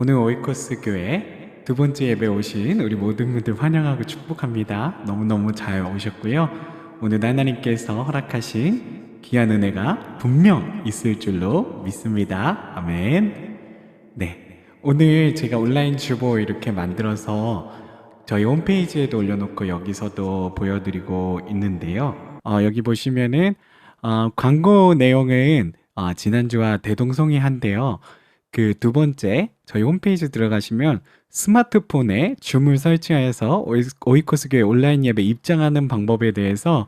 오늘 오이코스 교회 두 번째 예배 오신 우리 모든 분들 환영하고 축복합니다. 너무너무 잘 오셨고요. 오늘 하나님께서 허락하신 귀한 은혜가 분명 있을 줄로 믿습니다. 아멘. 네, 오늘 제가 온라인 주보 이렇게 만들어서 저희 홈페이지에도 올려놓고 여기서도 보여드리고 있는데요. 여기 보시면은 광고 내용은 지난주와 대동소이한데요. 그 두 번째 저희 홈페이지 들어가시면 스마트폰에 줌을 설치해서 오이코스 교회 온라인 예배 입장하는 방법에 대해서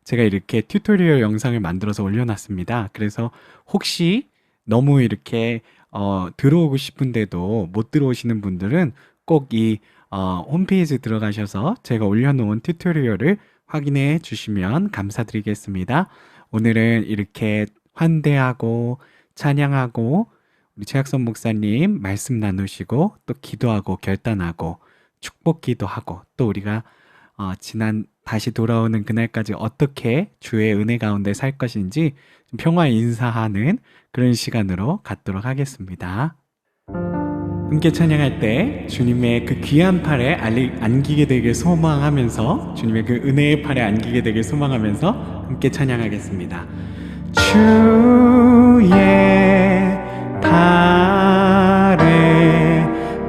제가 이렇게 튜토리얼 영상을 만들어서 올려놨습니다. 그래서 혹시 너무 이렇게 들어오고 싶은데도 못 들어오시는 분들은 꼭 이 홈페이지 들어가셔서 제가 올려놓은 튜토리얼을 확인해 주시면 감사드리겠습니다. 오늘은 이렇게 환대하고 찬양하고 우리 최학선 목사님 말씀 나누시고 또 기도하고 결단하고 축복 기도하고 또 우리가 지난 다시 돌아오는 그날까지 어떻게 주의 은혜 가운데 살 것인지 좀 평화 인사하는 그런 시간으로 갖도록 하겠습니다. 함께 찬양할 때 주님의 그 귀한 팔에 안기게 되길 소망하면서 주님의 그 은혜의 팔에 안기게 되길 소망하면서 함께 찬양하겠습니다. 주의 팔에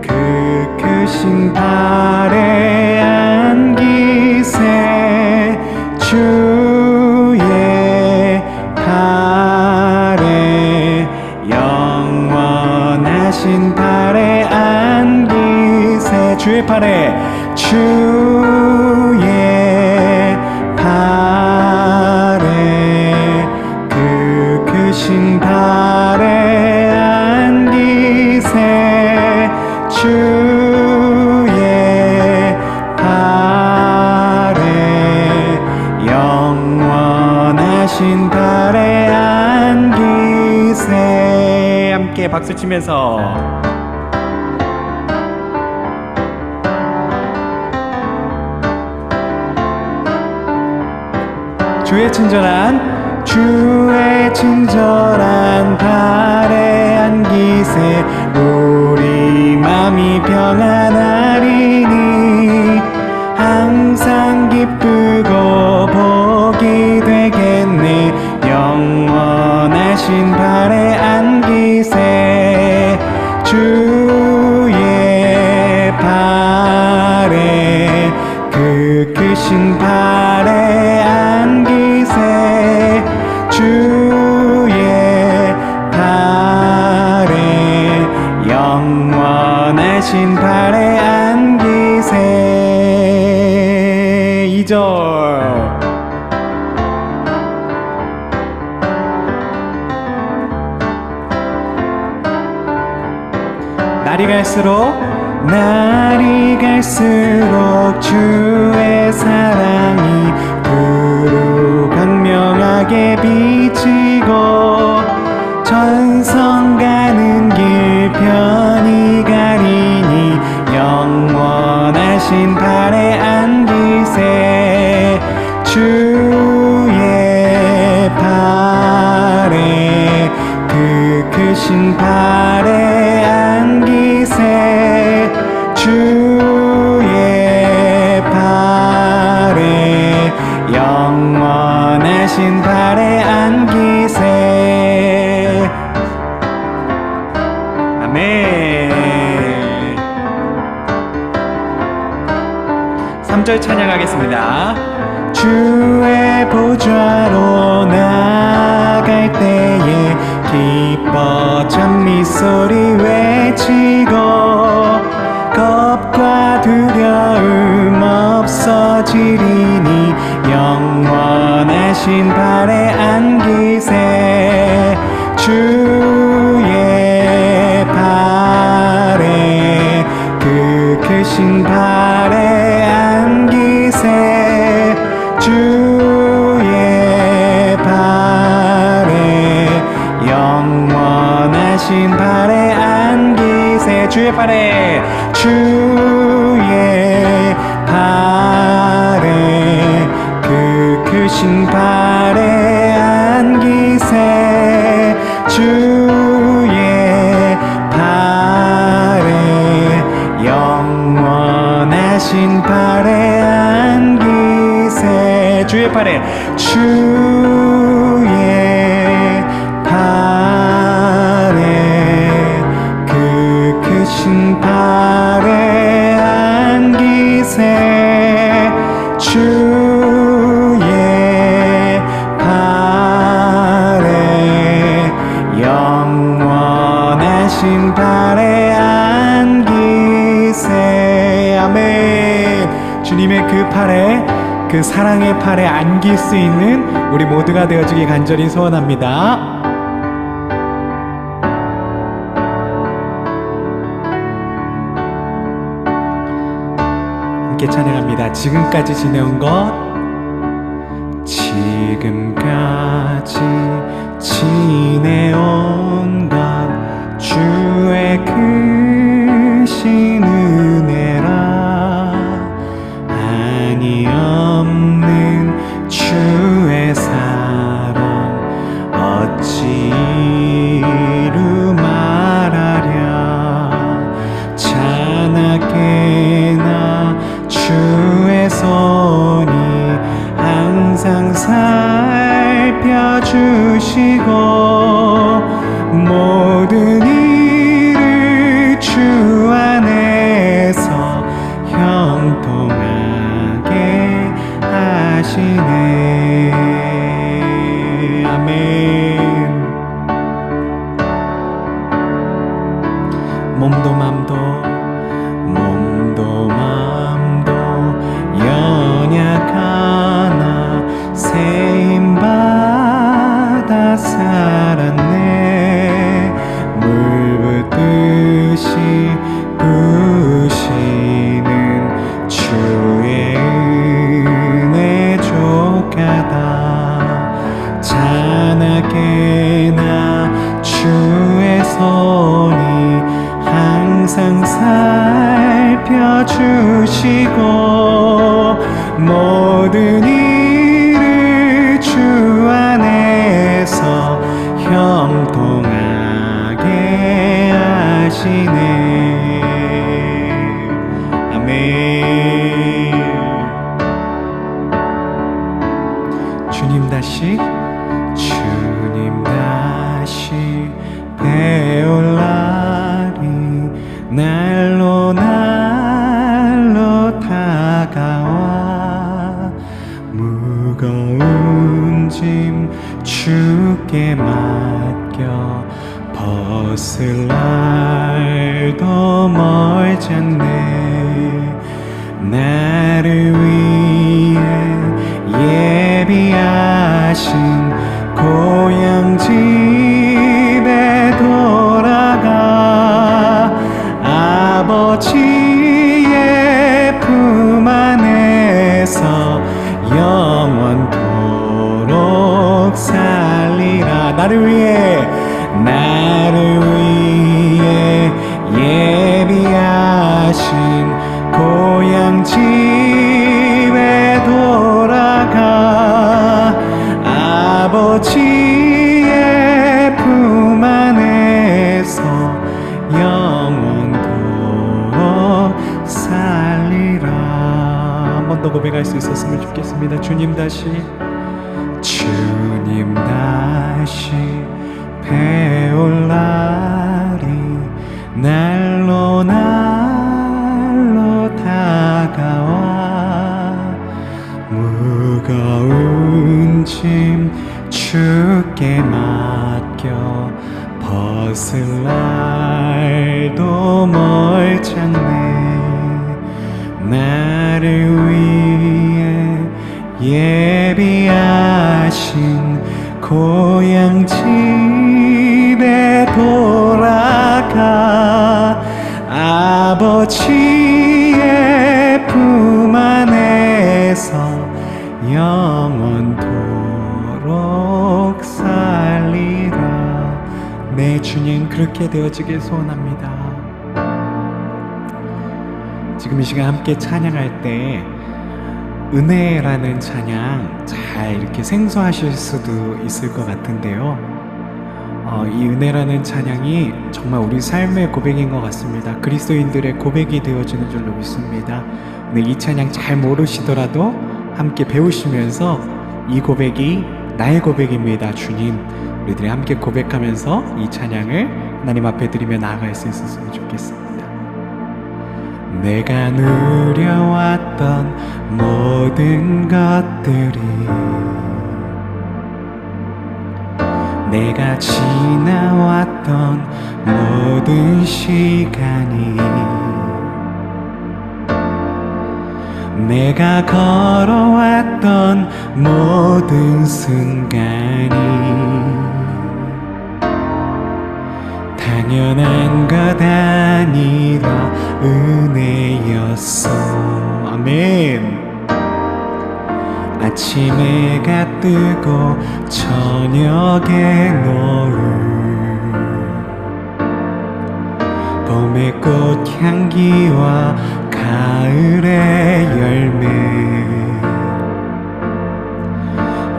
그 크신 팔에 안기세 주의 팔에 영원하신 팔에 안기세 주의 팔에 주의 팔에 그 크신 팔에 안기세 주의 팔에 영원하신 팔에 안기세. 함께 박수 치면서 주의 친절한 팔에 안기세 우리 맘이 평안하리니 항상 기쁘고 복이 되겠네 영원하신 팔에 안기세 주의 팔에 그 크신 팔에 안기세 주의 팔에 영원하신 팔에 안기세. 2절 날이 갈수록 주의 사랑이 두루 광명하게 비치고 전성 가는 길 편히 가리니 영원하신 팔에 안기세 주의 팔에 그 크신 팔에 안기세 주의 팔에 영원하신 팔에 안기세. 아멘. 3절 찬양하겠습니다. 주의 보좌로 나아갈 때에 기뻐 찬미소리 외치고 겁과 두려움 없어지리니 영원하신 팔에 안기세 주의 팔에 그 크신 팔에 안기세 주의 팔에 영원하신 팔에 안기세 주의 팔에 그 크신 팔에 안기세 주의 팔에 주의 팔에, 주의 팔에, 그 크신 팔에 안기세. 주의 팔에, 영원하신 팔에 안기세. 아멘. 주님의 그 팔에, 그 사랑의 팔에 안길 수 있는 우리 모두가 되어주기 간절히 소원합니다. 함께 찬양합니다. 지금까지 지내온 것, 지금까지 지내온 것 주의 크신 은혜라. 한이 없는 주의 사랑 어찌 이루 말하랴. 자나깨나 주의 손이 항상 살펴주시고 모든 일을 주 안에서 형통하게 하시네. 아멘. 몸도 맘도 연약하나 세임받아 살았네. 물 붓듯이 부으시는 주의 은혜 족하다. 자나깨나 주의 손이 항상 살펴주시고 모든 일을 주 안에서 형통하게 하시네. 아멘. 주님 다시 배울 날이 날로 다가와. 무거운 짐 주께 맡겨 벗을 날도 멀지 않네. 나를 위해 예비하신 고향 집에 돌아가 아버지의 품 안에서 영원토록 살리라. 나를 위해 예비하신 고향 집에 돌아가 아버지의 품 안에서 영원토록 살리라. 한 번 더 고백할 수 있었으면 좋겠습니다. 주님 다시 배울 날이 날로 다가와. 무거운 짐 주께 맡겨 벗을 날도 멀지 않네. 나를 위해 예비하신 고향 집에 돌아가 아버지의 품 안에서 영원토록 살리라. 내 주님 그렇게 되어지길 소원합니다. 지금 이 시간 함께 찬양할 때 은혜라는 찬양 잘 이렇게 생소하실 수도 있을 것 같은데요. 이 은혜라는 찬양이 정말 우리 삶의 고백인 것 같습니다. 그리스도인들의 고백이 되어지는 줄로 믿습니다. 오늘 이 찬양 잘 모르시더라도 함께 배우시면서 이 고백이 나의 고백입니다, 주님. 우리들이 함께 고백하면서 이 찬양을 하나님 앞에 드리며 나아갈 수 있었으면 좋겠습니다. 내가 누려왔던 모든 것들이, 내가 지나왔던 모든 시간이, 내가 걸어왔던 모든 순간이 당연한 것 아니라 은혜였어. 아멘. 아침에 해가 뜨고 저녁에 노을, 봄의 꽃향기와 가을의 열매,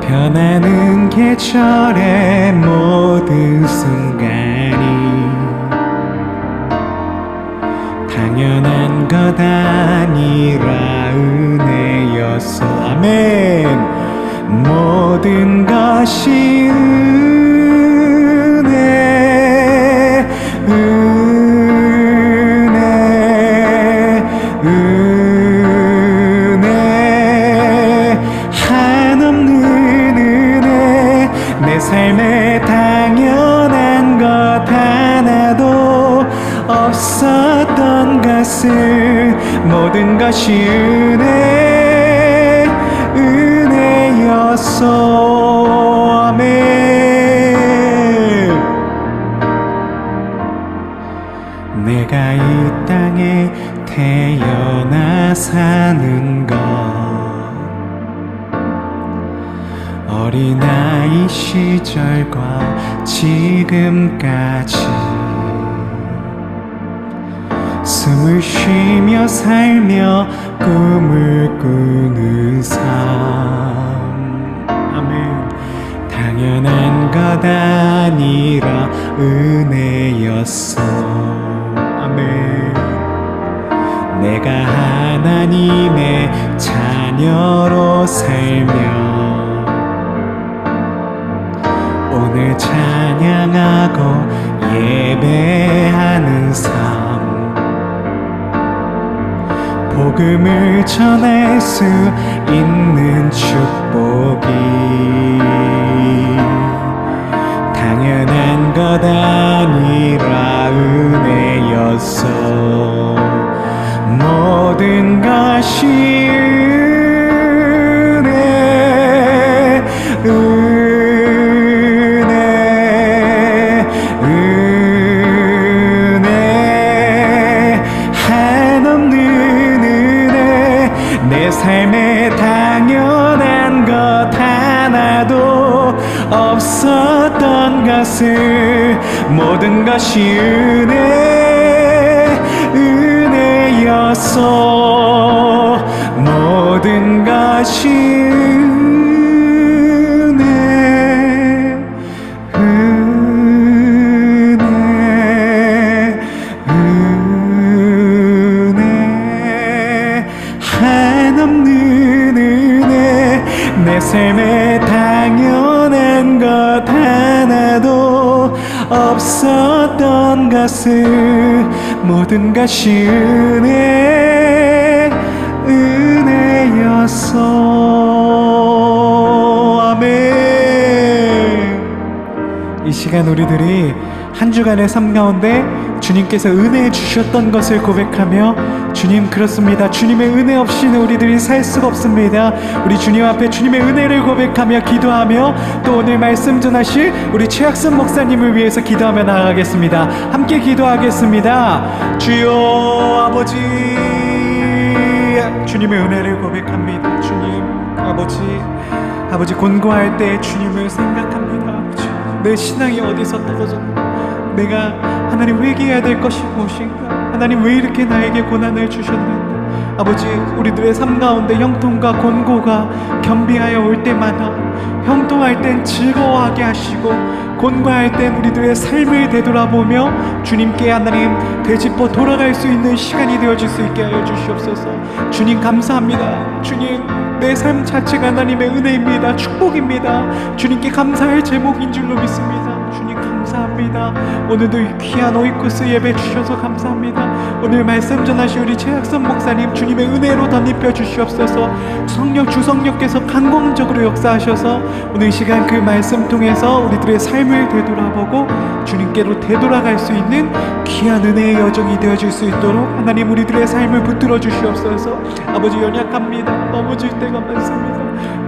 변하는 계절의 모든 순간이 당연한 것 아니라 은혜였어. 아멘. 모든 것이 은혜, 은혜, 은혜, 한없는 은혜. 내 삶에 당연한 것 하나도 없었던 것을, 모든 것이 은혜, 은혜였어. 아멘. 내가 이 땅에 태어나 사는 것, 어린아이 시절과 지금까지 숨을 쉬며 살며 꿈을 꾸는 삶. 아멘. 당연한 것 아니라 은혜였어. 아멘. 내가 하나님의 자녀로 살며 오늘 찬양하고 예배하는 삶, 복음을 전할 수 있는 축복이 당연한 것 아니라 은혜였어. 모든 것이 은혜, 은혜, 은혜, 한없는 은혜. 내 삶에 당연한 것 하나도 없었던 것을, 모든 것이 은혜, 은혜였어. 모든 것이 은혜, 은혜, 은혜, 한없는 은혜. 내 삶에 당연한 것 하나도 없었던 것을, 모든 것이 은혜, 은혜였어. 아멘. 이 시간 우리들이 한 주간의 삶 가운데 주님께서 은혜해 주셨던 것을 고백하며, 주님 그렇습니다, 주님의 은혜 없이는 우리들이 살 수가 없습니다. 우리 주님 앞에 주님의 은혜를 고백하며 기도하며 또 오늘 말씀 전하실 우리 최학선 목사님을 위해서 기도하며 나아가겠습니다. 함께 기도하겠습니다. 주여 아버지, 주님의 은혜를 고백합니다. 주님 아버지 곤고할 때 주님을 생각합니다. 아버지, 내 신앙이 어디서 떨어졌나, 내가 하나님 회개해야 될 것이 무엇인가, 하나님 왜 이렇게 나에게 고난을 주셨는가. 아버지, 우리들의 삶 가운데 형통과 곤고가 겸비하여 올 때마다 형통 순종할 땐 즐거워하게 하시고 곤고할 땐 우리들의 삶을 되돌아보며 주님께 하나님 되짚어 돌아갈 수 있는 시간이 되어질 수 있게 하여 주시옵소서. 주님 감사합니다. 주님, 내 삶 자체가 하나님의 은혜입니다. 축복입니다. 주님께 감사할 제목인 줄로 믿습니다. 주님 감사합니다. 오늘도 이 귀한 오이코스 예배 주셔서 감사합니다. 오늘 말씀 전하신 우리 최학선 목사님 주님의 은혜로 덧입혀 주시옵소서. 주성령께서 강공적으로 역사하셔서 오늘 이 시간 그 말씀 통해서 우리들의 삶을 되돌아보고 주님께로 되돌아갈 수 있는 귀한 은혜의 여정이 되어질 수 있도록 하나님 우리들의 삶을 붙들어 주시옵소서. 아버지, 연약합니다. 넘어질 때가 많습니다.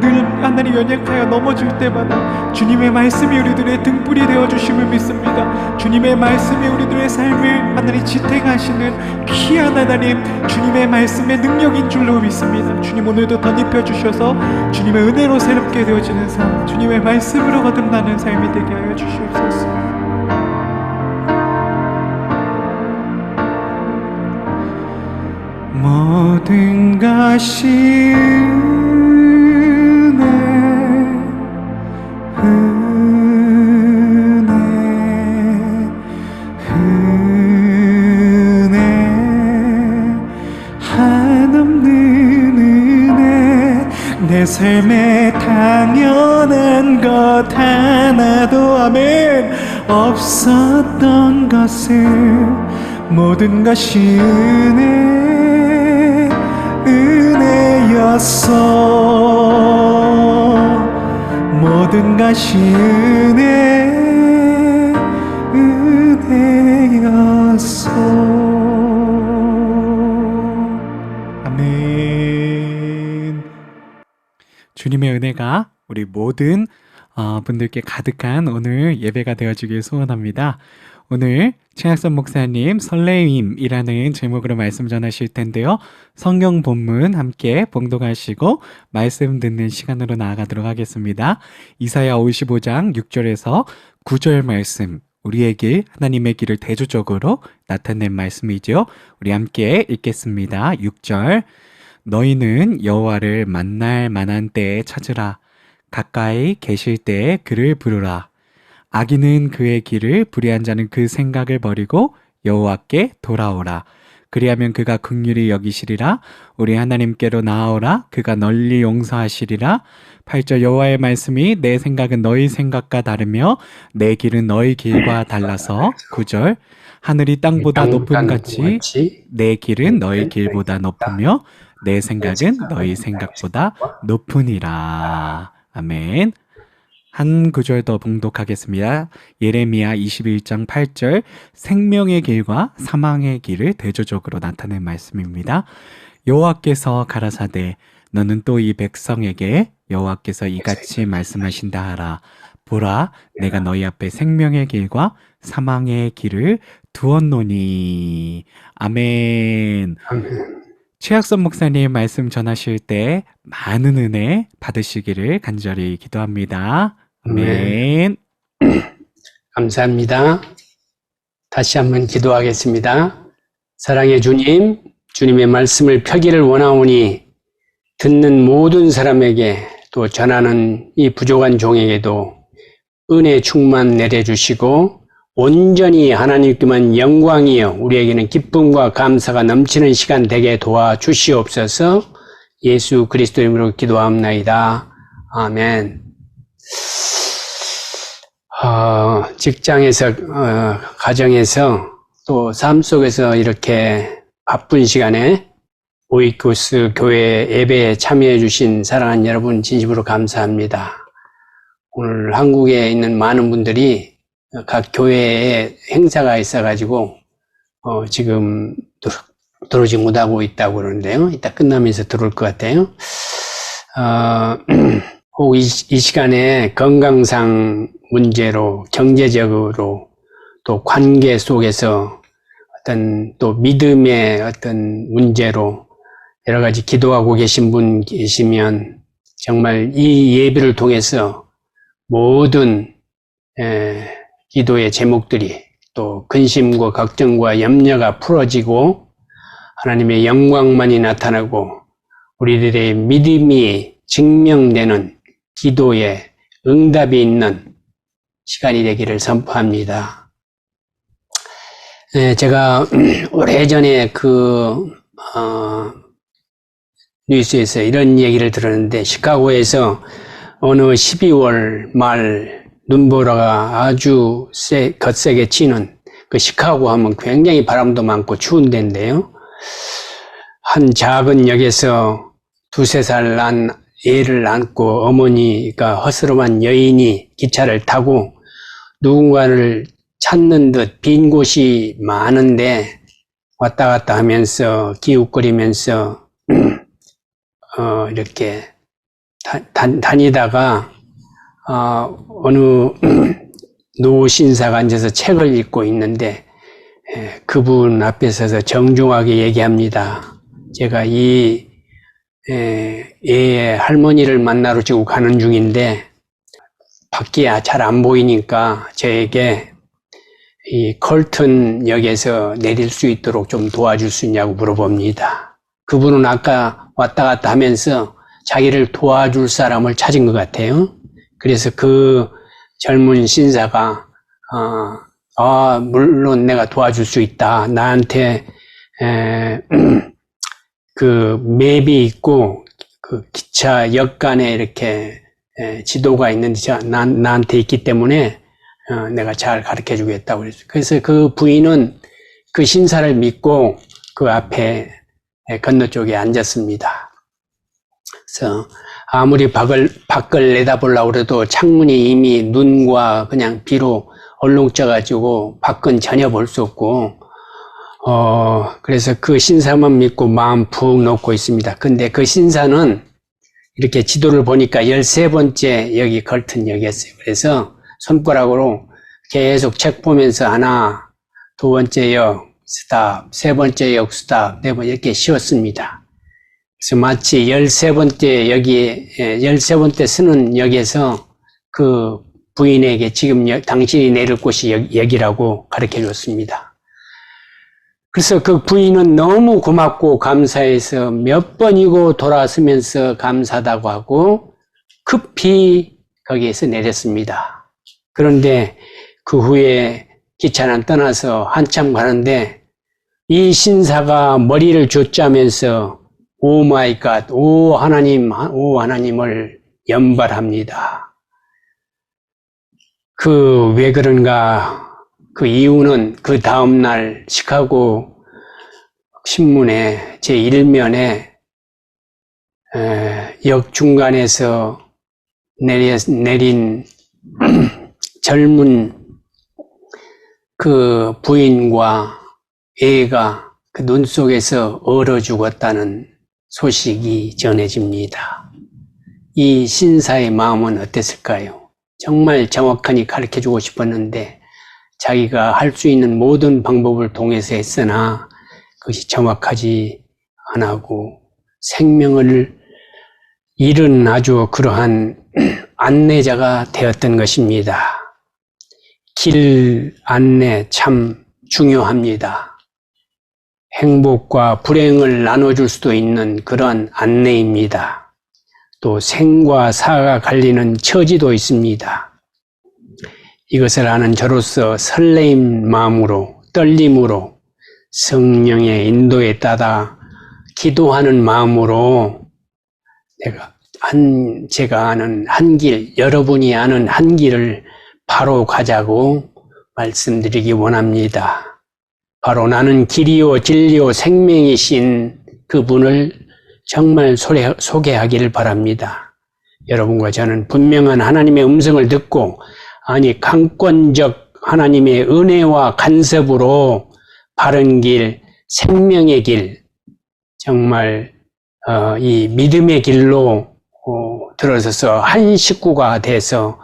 늘 하나님 연약하여 넘어질 때마다 주님의 말씀이 우리들의 등불이 되어주심을 믿습니다. 주님의 말씀이 우리들의 삶을 하나님 지탱하시는 귀한 하나님, 주님의 말씀의 능력인 줄로 믿습니다. 주님, 오늘도 덧입혀 주셔서 주님의 은혜로 새롭게 되어지는 삶, 주님의 말씀으로 거듭나는 삶이 되게 하여 주시옵소서. 모든 것이 내 삶에 당연한 것 하나도 아멘 없었던 것을 모든 것이 은혜였어. 모든 것이 은혜였어. 아멘. 주님의 은혜가 우리 모든 분들께 가득한 오늘 예배가 되어주길 소원합니다. 오늘 최학선 목사님 설레임이라는 제목으로 말씀 전하실 텐데요. 성경 본문 함께 봉독하시고 말씀 듣는 시간으로 나아가도록 하겠습니다. 이사야 55장 6절에서 9절 말씀, 우리에게 하나님의 길을 대조적으로 나타낸 말씀이죠. 우리 함께 읽겠습니다. 6절, 너희는 여호와를 만날 만한 때에 찾으라. 가까이 계실 때에 그를 부르라. 악인은 그의 길을, 불의한 자는 그 생각을 버리고 여호와께 돌아오라. 그리하면 그가 긍휼히 여기시리라. 우리 하나님께로 나아오라. 그가 널리 용서하시리라. 8절, 여호와의 말씀이 내 생각은 너희 생각과 다르며 내 길은 너희 길과 달라서. 9절, 하늘이 땅보다 높음 같이 내 길은 너희 길보다 높으며 내 생각은 너희 생각보다 높으니라. 아멘. 한 구절 더 봉독하겠습니다. 예레미야 21장 8절, 생명의 길과 사망의 길을 대조적으로 나타낸 말씀입니다. 여호와께서 가라사대 너는 또 이 백성에게 여호와께서 이같이 말씀하신다 하라. 보라, 내가 너희 앞에 생명의 길과 사망의 길을 두었노니. 아멘. 최학선 목사님 말씀 전하실 때 많은 은혜 받으시기를 간절히 기도합니다. 아멘. 감사합니다. 다시 한번 기도하겠습니다. 사랑의 주님, 주님의 말씀을 펴기를 원하오니 듣는 모든 사람에게 또 전하는 이 부족한 종에게도 은혜 충만 내려주시고 온전히 하나님께만 영광이요 우리에게는 기쁨과 감사가 넘치는 시간 되게 도와주시옵소서. 예수 그리스도 이름으로 기도합나이다. 아멘. 직장에서 가정에서 또 삶 속에서 이렇게 바쁜 시간에 오이코스 교회 예배에 참여해 주신 사랑하는 여러분 진심으로 감사합니다. 오늘 한국에 있는 많은 분들이 각 교회에 행사가 있어가지고 지금 들어오지 못하고 있다고 그러는데요. 이따 끝나면서 들어올 것 같아요. 혹 이 시간에 건강상 문제로 경제적으로 또 관계 속에서 어떤 또 믿음의 어떤 문제로 여러 가지 기도하고 계신 분 계시면 정말 이 예배를 통해서 모든 기도의 제목들이 또 근심과 걱정과 염려가 풀어지고 하나님의 영광만이 나타나고 우리들의 믿음이 증명되는 기도의 응답이 있는 시간이 되기를 선포합니다. 제가 오래전에 뉴스에서 이런 얘기를 들었는데, 시카고에서 어느 12월 말 눈보라가 아주 거세게 치는, 그 시카고 하면 굉장히 바람도 많고 추운 데인데요. 한 작은 역에서 2~3살 난 애를 안고 어머니가 허스름한 여인이 기차를 타고 누군가를 찾는 듯 빈 곳이 많은데 왔다 갔다 하면서 기웃거리면서 이렇게 다니다가 어느 노 신사가 앉아서 책을 읽고 있는데 그분 앞에 서서 정중하게 얘기합니다. 제가 이 애의 할머니를 만나러 지금 가는 중인데 밖이 잘 안 보이니까 저에게 이 컬튼 역에서 내릴 수 있도록 좀 도와줄 수 있냐고 물어봅니다. 그분은 아까 왔다 갔다 하면서 자기를 도와줄 사람을 찾은 것 같아요. 그래서 그 젊은 신사가 물론 내가 도와줄 수 있다. 나한테 그 맵이 있고 그 기차 역간에 이렇게 지도가 있는데 나한테 있기 때문에 내가 잘 가르쳐 주겠다고 그랬어요. 그래서 그 부인은 그 신사를 믿고 그 앞에 건너쪽에 앉았습니다. 그래서 아무리 밖을 내다보려고 해도 창문이 이미 눈과 그냥 비로 얼룩져가지고 밖은 전혀 볼 수 없고 그래서 그 신사만 믿고 마음 푹 놓고 있습니다. 근데 그 신사는 이렇게 지도를 보니까 13번째 역이 걸튼 역이었어요. 그래서 손가락으로 계속 책 보면서 하나, 2번째 역, 스탑, 3번째 역, 스탑, 4번 이렇게 씌웠습니다. 그래서 마치 13번째 역이, 13번째 쓰는 역에서 그 부인에게 지금 당신이 내릴 곳이 여기라고 가르쳐 줬습니다. 그래서 그 부인은 너무 고맙고 감사해서 몇 번이고 돌아서면서 감사하다고 하고 급히 거기에서 내렸습니다. 그런데 그 후에 기차는 떠나서 한참 가는데 이 신사가 머리를 쥐어짜면서 오 마이 갓, 오 하나님을 연발합니다. 왜 그런가? 그 이유는 그 다음날 시카고 신문에 제1면에 역 중간에서 내린 젊은 그 부인과 애가 그 눈 속에서 얼어 죽었다는 소식이 전해집니다. 이 신사의 마음은 어땠을까요? 정말 정확하게 가르쳐주고 싶었는데 자기가 할 수 있는 모든 방법을 통해서 했으나 그것이 정확하지 않고 생명을 잃은 아주 그러한 안내자가 되었던 것입니다. 길 안내 참 중요합니다. 행복과 불행을 나눠줄 수도 있는 그런 안내입니다. 또 생과 사가 갈리는 처지도 있습니다. 이것을 아는 저로서 설레임 마음으로 떨림으로 성령의 인도에 따라 기도하는 마음으로 제가 아는 한 길, 여러분이 아는 한 길을 바로 가자고 말씀드리기 원합니다. 바로 나는 길이요 진리요 생명이신 그분을 정말 소개하기를 바랍니다. 여러분과 저는 분명한 하나님의 음성을 듣고 강권적 하나님의 은혜와 간섭으로 바른 길, 생명의 길, 정말 이 믿음의 길로 들어서서 한 식구가 돼서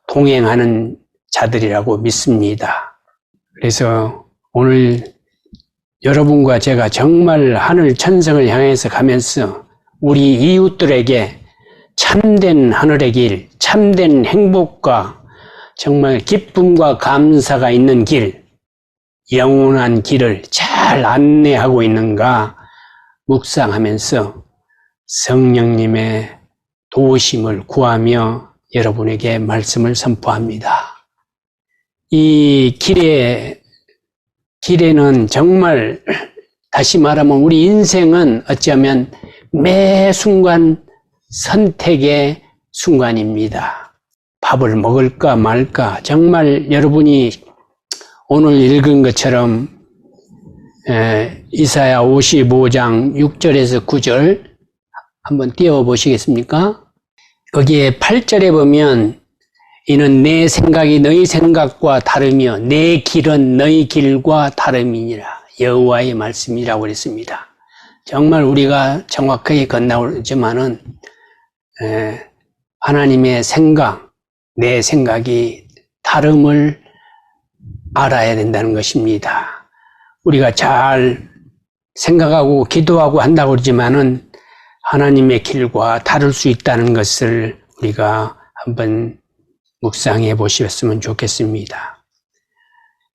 동행하는 자들이라고 믿습니다. 그래서 오늘 여러분과 제가 정말 하늘 천성을 향해서 가면서 우리 이웃들에게 참된 하늘의 길, 참된 행복과 정말 기쁨과 감사가 있는 길, 영원한 길을 잘 안내하고 있는가 묵상하면서 성령님의 도우심을 구하며 여러분에게 말씀을 선포합니다. 이 길에는 정말 다시 말하면 우리 인생은 어쩌면 매 순간 선택의 순간입니다. 밥을 먹을까 말까. 정말 여러분이 오늘 읽은 것처럼 이사야 55장 6절에서 9절 한번 띄워보시겠습니까? 거기에 8절에 보면 이는 내 생각이 너희 생각과 다르며 내 길은 너희 길과 다름이니라. 여호와의 말씀이라고 그랬습니다. 정말 우리가 정확하게 건너오지만은 하나님의 생각, 내 생각이 다름을 알아야 된다는 것입니다. 우리가 잘 생각하고 기도하고 한다고 그러지만은 하나님의 길과 다를 수 있다는 것을 우리가 한번 묵상해 보셨으면 좋겠습니다.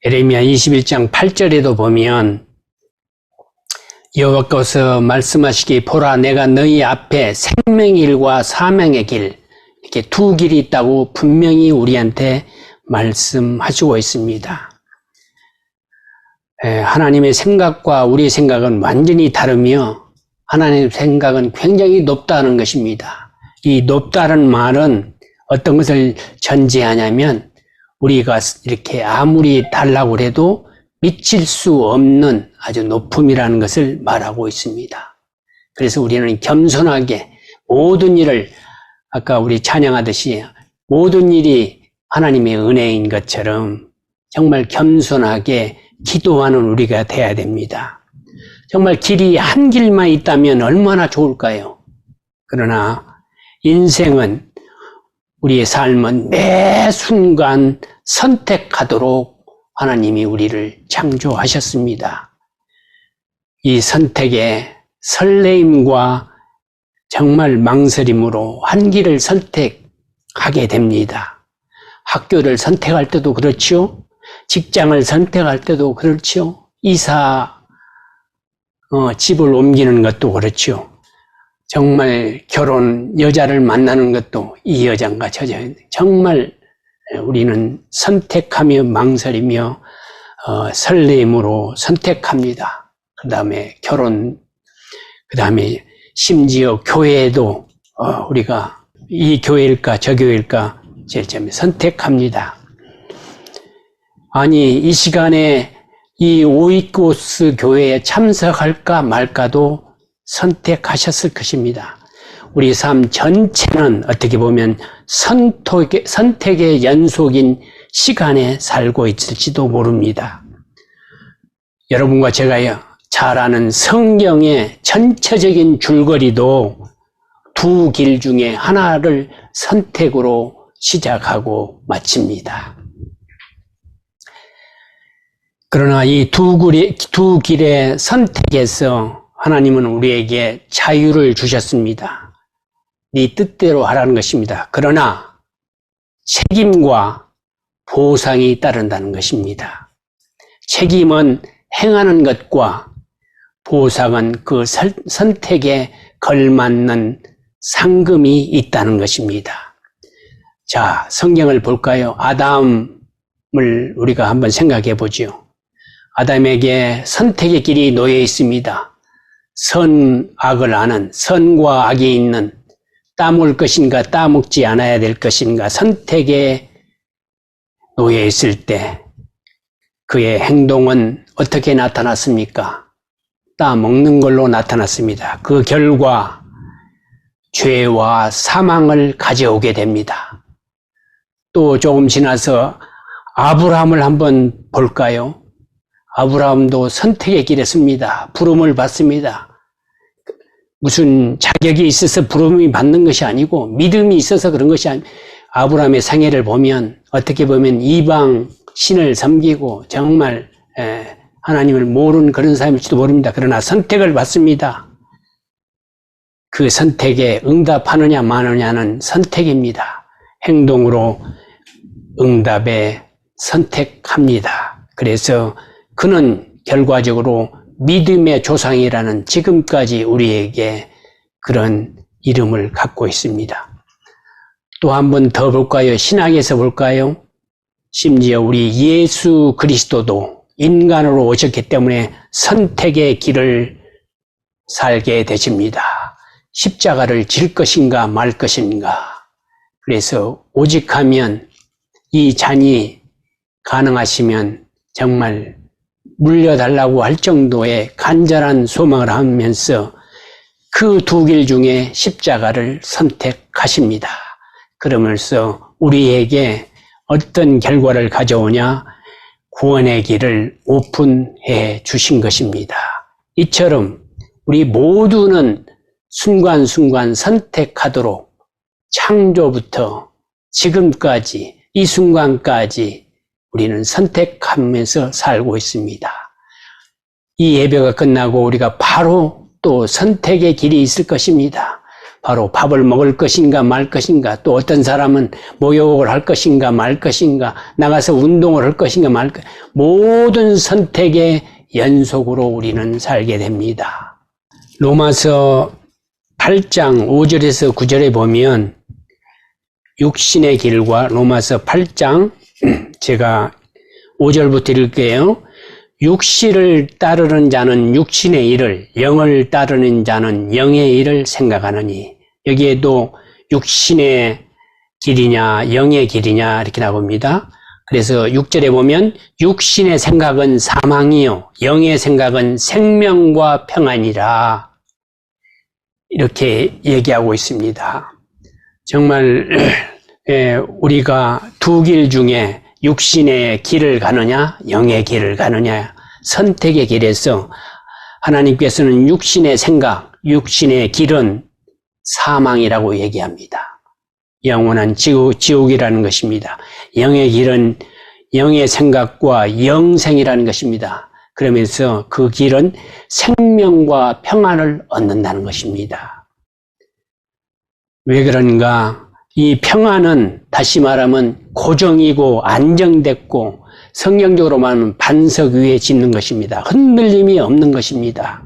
예레미야 21장 8절에도 보면 여호와께서 말씀하시기 보라 내가 너희 앞에 생명의 길과 사망의 길 이렇게 두 길이 있다고 분명히 우리한테 말씀하시고 있습니다. 하나님의 생각과 우리의 생각은 완전히 다르며 하나님의 생각은 굉장히 높다는 것입니다. 이 높다는 말은 어떤 것을 전제하냐면 우리가 이렇게 아무리 달라고 해도 미칠 수 없는 아주 높음이라는 것을 말하고 있습니다. 그래서 우리는 겸손하게 모든 일을 아까 우리 찬양하듯이 모든 일이 하나님의 은혜인 것처럼 정말 겸손하게 기도하는 우리가 돼야 됩니다. 정말 길이 한 길만 있다면 얼마나 좋을까요? 그러나 인생은 우리의 삶은 매 순간 선택하도록 하나님이 우리를 창조하셨습니다. 이 선택의 설레임과 정말 망설임으로 한 길을 선택하게 됩니다. 학교를 선택할 때도 그렇죠. 직장을 선택할 때도 그렇죠. 집을 옮기는 것도 그렇죠. 정말 여자를 만나는 것도 이 여자인가 저 여자. 정말 우리는 선택하며 망설이며 설레임으로 선택합니다. 그 다음에 그 다음에 심지어 교회에도 우리가 이 교회일까 저 교회일까 제일 처음에 선택합니다. 아니 이 시간에 이 오이코스 교회에 참석할까 말까도 선택하셨을 것입니다. 우리 삶 전체는 어떻게 보면 선택의 연속인 시간에 살고 있을지도 모릅니다. 여러분과 제가 잘 아는 성경의 전체적인 줄거리도 두 길 중에 하나를 선택으로 시작하고 마칩니다. 그러나 이 두 길의 선택에서 하나님은 우리에게 자유를 주셨습니다. 네 뜻대로 하라는 것입니다. 그러나 책임과 보상이 따른다는 것입니다. 책임은 행하는 것과 보상은 그 선택에 걸맞는 상금이 있다는 것입니다. 자, 성경을 볼까요? 아담을 우리가 한번 생각해 보죠. 아담에게 선택의 길이 놓여 있습니다. 선, 악을 아는, 선과 악이 있는, 따먹을 것인가 따먹지 않아야 될 것인가 선택에 놓여 있을 때 그의 행동은 어떻게 나타났습니까? 따먹는 걸로 나타났습니다. 그 결과 죄와 사망을 가져오게 됩니다. 또 조금 지나서 아브라함을 한번 볼까요? 아브라함도 선택의 길에 섭니다. 부름을 받습니다. 무슨 자격이 있어서 부름이 받는 것이 아니고 믿음이 있어서 그런 것이 아니고 아브라함의 생애를 보면 어떻게 보면 이방 신을 섬기고 정말 하나님을 모르는 그런 사람일지도 모릅니다. 그러나 선택을 받습니다. 그 선택에 응답하느냐 마느냐는 선택입니다. 행동으로 응답에 선택합니다. 그래서 그는 결과적으로 믿음의 조상이라는 지금까지 우리에게 그런 이름을 갖고 있습니다. 또 한 번 더 볼까요? 신학에서 볼까요? 심지어 우리 예수 그리스도도 인간으로 오셨기 때문에 선택의 길을 살게 되십니다. 십자가를 질 것인가 말 것인가. 그래서 오직 하면 이 잔이 가능하시면 정말 물려달라고 할 정도의 간절한 소망을 하면서 그 두 길 중에 십자가를 선택하십니다. 그러면서 우리에게 어떤 결과를 가져오냐? 구원의 길을 오픈해 주신 것입니다. 이처럼 우리 모두는 순간순간 선택하도록 창조부터 지금까지 이 순간까지 우리는 선택하면서 살고 있습니다. 이 예배가 끝나고 우리가 바로 또 선택의 길이 있을 것입니다. 바로 밥을 먹을 것인가 말 것인가, 또 어떤 사람은 목욕을 할 것인가 말 것인가, 나가서 운동을 할 것인가 말 것인가, 모든 선택의 연속으로 우리는 살게 됩니다. 로마서 8장 5절에서 9절에 보면 육신의 길과 로마서 8장 제가 5절부터 읽을게요. 육신을 따르는 자는 육신의 일을, 영을 따르는 자는 영의 일을 생각하느니. 여기에도 육신의 길이냐 영의 길이냐 이렇게 나옵니다. 그래서 6절에 보면 육신의 생각은 사망이요 영의 생각은 생명과 평안이라 이렇게 얘기하고 있습니다. 정말 우리가 두 길 중에 육신의 길을 가느냐 영의 길을 가느냐 선택의 길에서 하나님께서는 육신의 생각, 육신의 길은 사망이라고 얘기합니다. 영원한 지옥이라는 것입니다. 영의 길은 영의 생각과 영생이라는 것입니다. 그러면서 그 길은 생명과 평안을 얻는다는 것입니다. 왜 그런가? 이 평안은 다시 말하면 고정이고 안정됐고 성경적으로 말하면 반석 위에 짓는 것입니다. 흔들림이 없는 것입니다.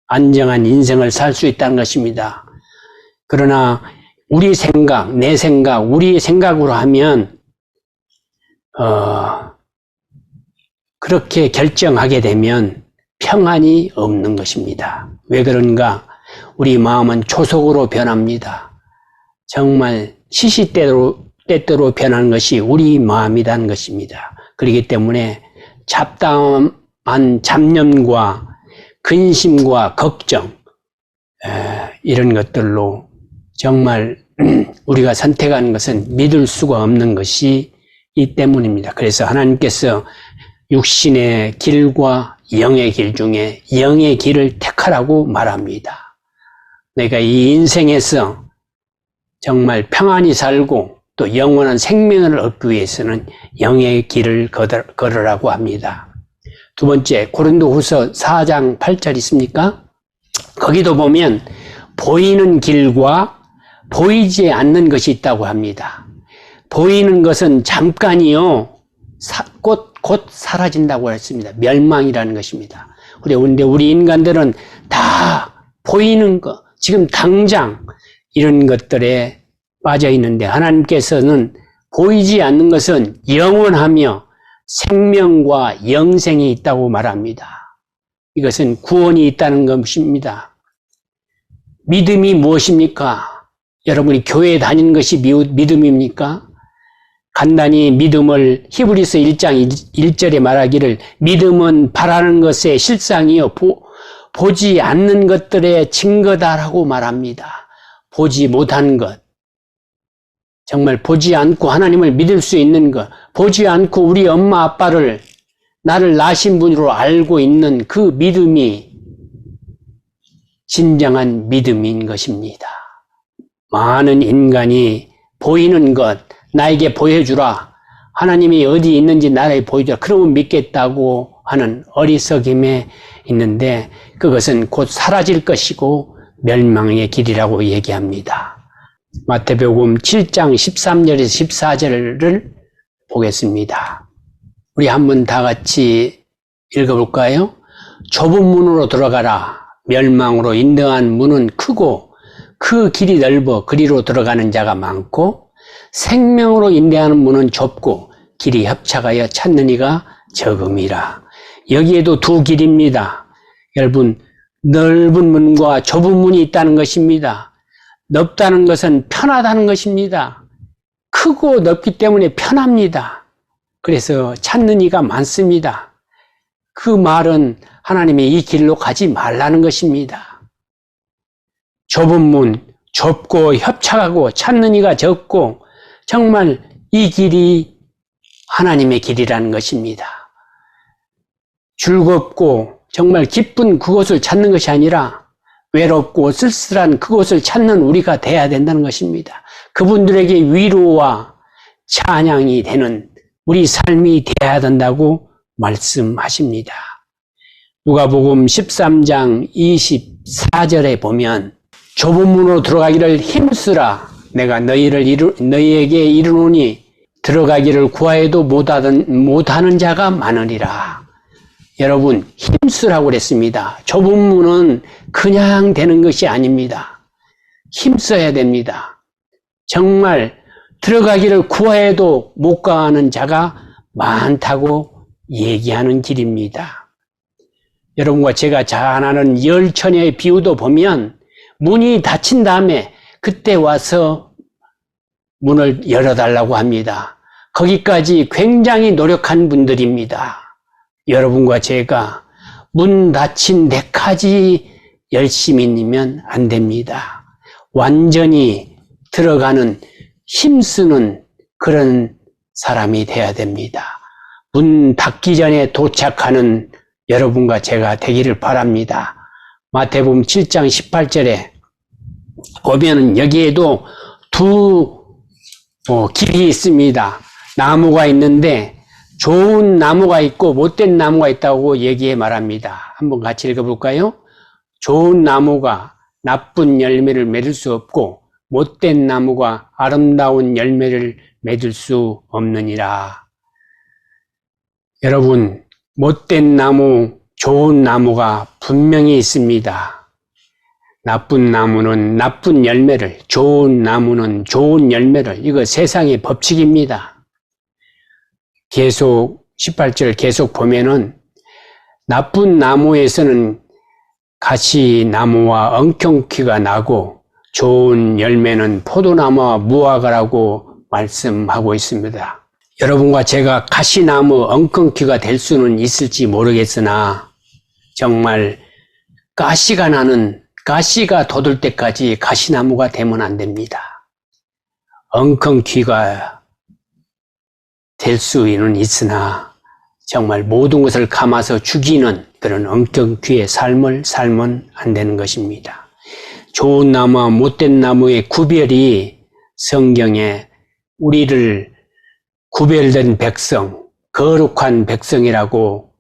안정한 인생을 살 수 있다는 것입니다. 그러나 우리 생각, 내 생각, 우리의 생각으로 하면 그렇게 결정하게 되면 평안이 없는 것입니다. 왜 그런가? 우리 마음은 초속으로 변합니다. 정말 시시때때로 변하는 것이 우리 마음이라는 것입니다. 그렇기 때문에 잡다한 잡념과 근심과 걱정 이런 것들로 정말 우리가 선택하는 것은 믿을 수가 없는 것이 이 때문입니다. 그래서 하나님께서 육신의 길과 영의 길 중에 영의 길을 택하라고 말합니다. 내가 이 인생에서 정말 평안히 살고 또 영원한 생명을 얻기 위해서는 영의 길을 걸으라고 합니다. 두 번째, 고린도후서 4장 8절 있습니까? 거기도 보면 보이는 길과 보이지 않는 것이 있다고 합니다. 보이는 것은 잠깐이요, 곧 사라진다고 했습니다. 멸망이라는 것입니다. 그런데 우리 인간들은 다 보이는 것, 지금 당장 이런 것들에 빠져 있는데 하나님께서는 보이지 않는 것은 영원하며 생명과 영생이 있다고 말합니다. 이것은 구원이 있다는 것입니다. 믿음이 무엇입니까? 여러분이 교회에 다니는 것이 믿음입니까? 간단히 믿음을 히브리서 1장 1절에 말하기를 믿음은 바라는 것의 실상이요 보지 않는 것들의 증거다라고 말합니다. 보지 못한 것, 정말 보지 않고 하나님을 믿을 수 있는 것, 보지 않고 우리 엄마 아빠를 나를 낳으신 분으로 알고 있는 그 믿음이 진정한 믿음인 것입니다. 많은 인간이 보이는 것, 나에게 보여주라, 하나님이 어디 있는지 나에게 보여주라, 그러면 믿겠다고 하는 어리석임에 있는데 그것은 곧 사라질 것이고 멸망의 길이라고 얘기합니다. 마태복음 7장 13절에서 14절을 보겠습니다. 우리 한번 다 같이 읽어볼까요? 좁은 문으로 들어가라. 멸망으로 인도한 문은 크고 그 길이 넓어 그리로 들어가는 자가 많고 생명으로 인도하는 문은 좁고 길이 협착하여 찾는 이가 적음이라. 여기에도 두 길입니다. 여러분, 넓은 문과 좁은 문이 있다는 것입니다. 넓다는 것은 편하다는 것입니다. 크고 넓기 때문에 편합니다. 그래서 찾는 이가 많습니다. 그 말은 하나님의 이 길로 가지 말라는 것입니다. 좁은 문, 좁고 협착하고 찾는 이가 적고 정말 이 길이 하나님의 길이라는 것입니다. 즐겁고 정말 기쁜 그곳을 찾는 것이 아니라 외롭고 쓸쓸한 그곳을 찾는 우리가 돼야 된다는 것입니다. 그분들에게 위로와 찬양이 되는 우리 삶이 돼야 된다고 말씀하십니다. 누가복음 13장 24절에 보면 좁은 문으로 들어가기를 힘쓰라. 내가 너희에게 이르노니 들어가기를 구하여도 못하는 자가 많으리라. 여러분, 힘쓰라고 그랬습니다. 좁은 문은 그냥 되는 것이 아닙니다. 힘써야 됩니다. 정말 들어가기를 구하여도 못 가는 자가 많다고 얘기하는 길입니다. 여러분과 제가 잘 아는 열처녀의 비유도 보면 문이 닫힌 다음에 그때 와서 문을 열어달라고 합니다. 거기까지 굉장히 노력한 분들입니다. 여러분과 제가 문 닫힌 데까지 열심히면 안 됩니다. 완전히 들어가는 힘쓰는 그런 사람이 돼야 됩니다. 문 닫기 전에 도착하는 여러분과 제가 되기를 바랍니다. 마태복음 7장 18절에 보면 여기에도 두 길이 있습니다. 나무가 있는데 좋은 나무가 있고 못된 나무가 있다고 얘기해 말합니다. 한번 같이 읽어볼까요? 좋은 나무가 나쁜 열매를 맺을 수 없고 못된 나무가 아름다운 열매를 맺을 수 없느니라. 여러분, 못된 나무, 좋은 나무가 분명히 있습니다. 나쁜 나무는 나쁜 열매를, 좋은 나무는 좋은 열매를, 이거 세상의 법칙입니다. 계속 18절 계속 보면은 나쁜 나무에서는 가시나무와 엉겅퀴가 나고 좋은 열매는 포도나무와 무화과라고 말씀하고 있습니다. 여러분과 제가 가시나무 엉겅퀴가 될 수는 있을지 모르겠으나 정말 가시가 돋을 때까지 가시나무가 되면 안 됩니다. 엉겅퀴가 될 수는 있으나 정말 모든 것을 감아서 죽이는 그런 엉겅퀴의 삶을 살면 안 되는 것입니다. 좋은 나무와 못된 나무의 구별이 성경에 우리를 구별된 백성, 거룩한 백성이라고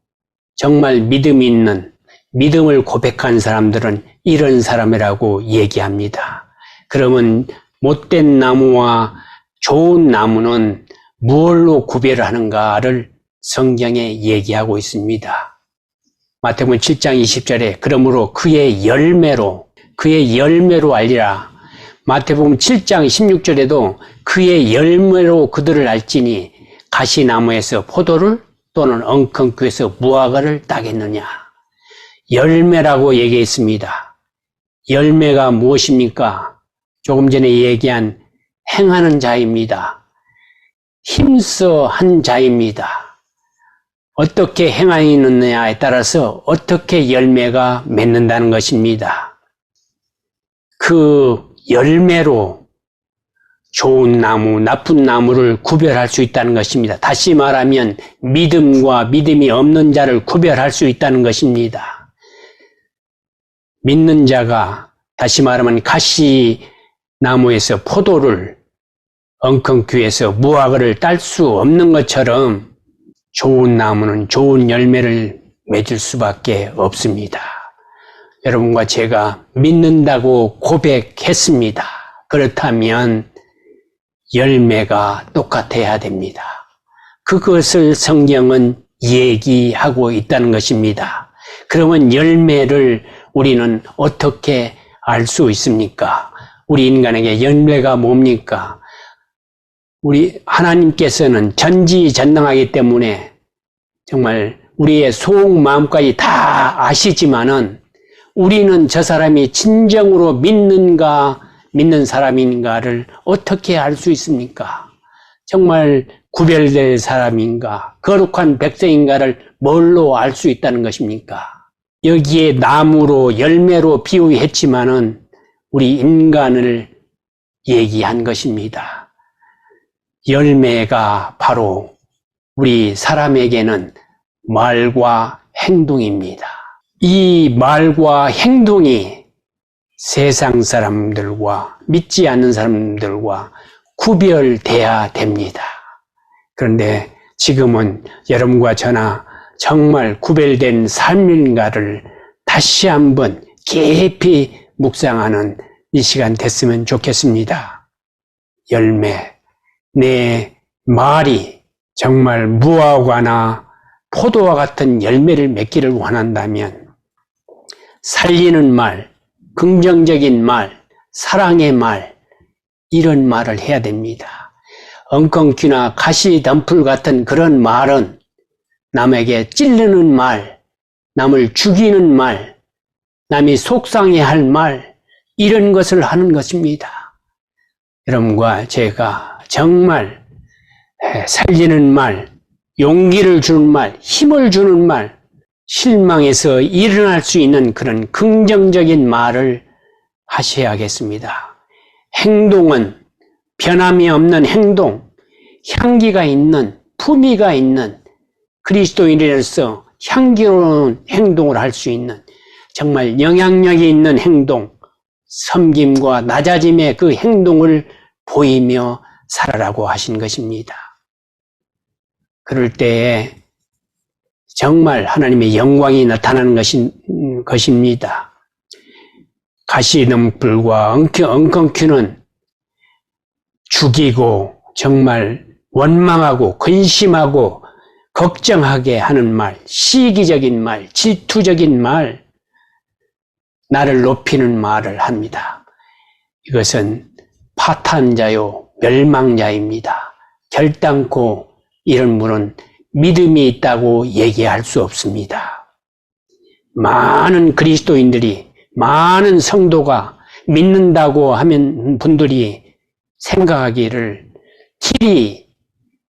정말 믿음이 있는, 믿음을 고백한 사람들은 이런 사람이라고 얘기합니다. 그러면 못된 나무와 좋은 나무는 무엇로 구별을 하는가를 성경에 얘기하고 있습니다. 마태복음 7장 20절에 그러므로 그의 열매로 알리라. 마태복음 7장 16절에도 그의 열매로 그들을 알지니 가시나무에서 포도를 또는 엉겅퀴에서 무화과를 따겠느냐. 열매라고 얘기했습니다. 열매가 무엇입니까? 조금 전에 얘기한 행하는 자입니다. 힘써 한 자입니다. 어떻게 행하느냐에 따라서 어떻게 열매가 맺는다는 것입니다. 그 열매로 좋은 나무, 나쁜 나무를 구별할 수 있다는 것입니다. 다시 말하면 믿음과 믿음이 없는 자를 구별할 수 있다는 것입니다. 믿는 자가 다시 말하면 가시나무에서 포도를, 엉겅퀴에서 무화과를 딸 수 없는 것처럼 좋은 나무는 좋은 열매를 맺을 수밖에 없습니다. 여러분과 제가 믿는다고 고백했습니다. 그렇다면 열매가 똑같아야 됩니다. 그것을 성경은 얘기하고 있다는 것입니다. 그러면 열매를 우리는 어떻게 알 수 있습니까? 우리 인간에게 열매가 뭡니까? 우리 하나님께서는 전지전능하기 때문에 정말 우리의 속 마음까지 다 아시지만은 우리는 저 사람이 진정으로 믿는 사람인가를 어떻게 알 수 있습니까? 정말 구별될 사람인가, 거룩한 백성인가를 뭘로 알 수 있다는 것입니까? 여기에 나무로 열매로 비유했지만은 우리 인간을 얘기한 것입니다. 열매가 바로 우리 사람에게는 말과 행동입니다. 이 말과 행동이 세상 사람들과 믿지 않는 사람들과 구별돼야 됩니다. 그런데 지금은 여러분과 저나 정말 구별된 삶인가를 다시 한번 깊이 묵상하는 이 시간 됐으면 좋겠습니다. 열매, 내 말이 정말 무화과나 포도와 같은 열매를 맺기를 원한다면 살리는 말, 긍정적인 말, 사랑의 말, 이런 말을 해야 됩니다. 엉겅퀴나 가시덤불 같은 그런 말은 남에게 찌르는 말, 남을 죽이는 말, 남이 속상해할 말, 이런 것을 하는 것입니다. 여러분과 제가 정말 살리는 말, 용기를 주는 말, 힘을 주는 말, 실망해서 일어날 수 있는 그런 긍정적인 말을 하셔야겠습니다. 행동은 변함이 없는 행동, 향기가 있는, 품위가 있는 그리스도인으로서 향기로운 행동을 할 수 있는 정말 영향력이 있는 행동, 섬김과 낮아짐의 그 행동을 보이며 살아라고 하신 것입니다. 그럴 때에 정말 하나님의 영광이 나타나는 것입니다. 가시덤불과 엉겅퀴는 죽이고 정말 원망하고 근심하고 걱정하게 하는 말, 시기적인 말, 질투적인 말, 나를 높이는 말을 합니다. 이것은 파탄자요, 멸망자입니다. 결단코 이런 분은 믿음이 있다고 얘기할 수 없습니다. 많은 그리스도인들이, 많은 성도가 믿는다고 하면 분들이 생각하기를 길이